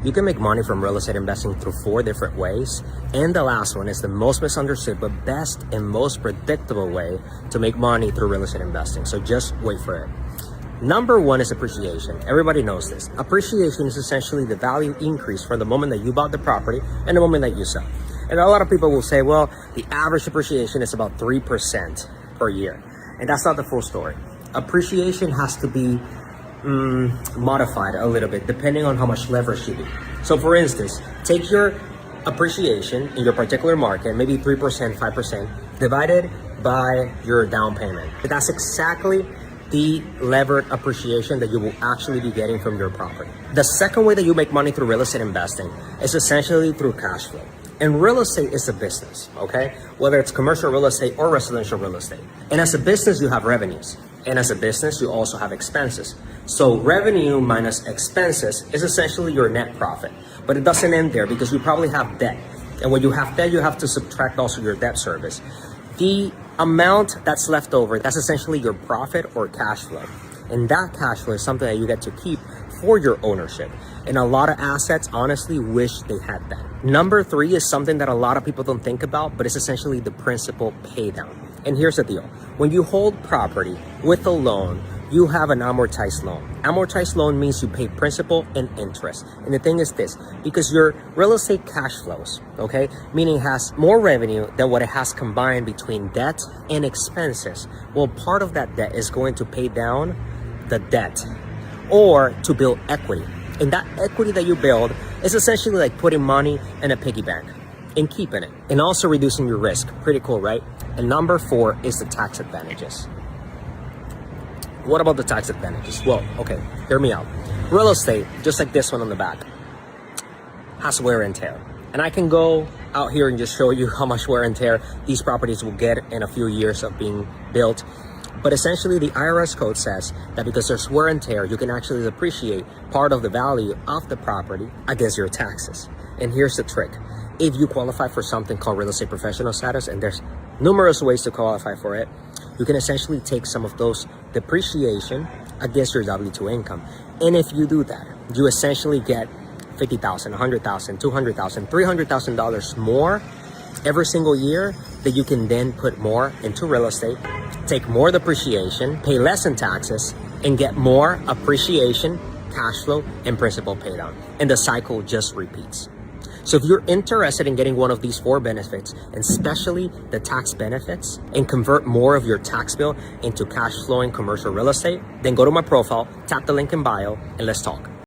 You can make money from real estate investing through 4 different ways. And the last one is the most misunderstood but best and most predictable way to make money through real estate investing. So just wait for it. Number 1 is appreciation. Everybody knows this. Appreciation is essentially the value increase from the moment that you bought the property and the moment that you sell. And a lot of people will say, well, the average appreciation is about 3% per year. And that's not the full story. Appreciation has to be modified a little bit depending on how much leverage you do. So for instance, take your appreciation in your particular market, maybe 3%, 5%, divided by your down payment. But that's exactly the levered appreciation that you will actually be getting from your property. The second way that you make money through real estate investing is essentially through cash flow. And real estate is a business, okay? Whether it's commercial real estate or residential real estate. And as a business, you have revenues. And as a business, you also have expenses. So revenue minus expenses is essentially your net profit. But it doesn't end there because you probably have debt. And when you have debt, you have to subtract also your debt service. The amount that's left over, that's essentially your profit or cash flow. And that cash flow is something that you get to keep for your ownership. And a lot of assets honestly wish they had that. Number 3 is something that a lot of people don't think about, but it's essentially the principal pay down. And here's the deal. When you hold property with a loan, you have an amortized loan. Amortized loan means you pay principal and interest. And the thing is this, because your real estate cash flows, okay, meaning has more revenue than what it has combined between debt and expenses. Well, part of that debt is going to pay down the debt or to build equity. And that equity that you build is essentially like putting money in a piggy bank and keeping it and also reducing your risk. Pretty cool, right? And number 4 is the tax advantages. What about the tax advantages? Well, okay, hear me out. Real estate, just like this one on the back, has wear and tear. And I can go out here and just show you how much wear and tear these properties will get in a few years of being built. But essentially the IRS code says that because there's wear and tear, you can actually depreciate part of the value of the property against your taxes. And here's the trick. If you qualify for something called real estate professional status, and there's numerous ways to qualify for it, you can essentially take some of those depreciation against your W-2 income. And if you do that, you essentially get $50,000, $100,000, $200,000, $300,000 more every single year that you can then put more into real estate, take more depreciation, pay less in taxes, and get more appreciation, cash flow, and principal pay down. And the cycle just repeats. So if you're interested in getting one of these 4 benefits, and especially the tax benefits, and convert more of your tax bill into cash flowing commercial real estate, then go to my profile, tap the link in bio, and let's talk.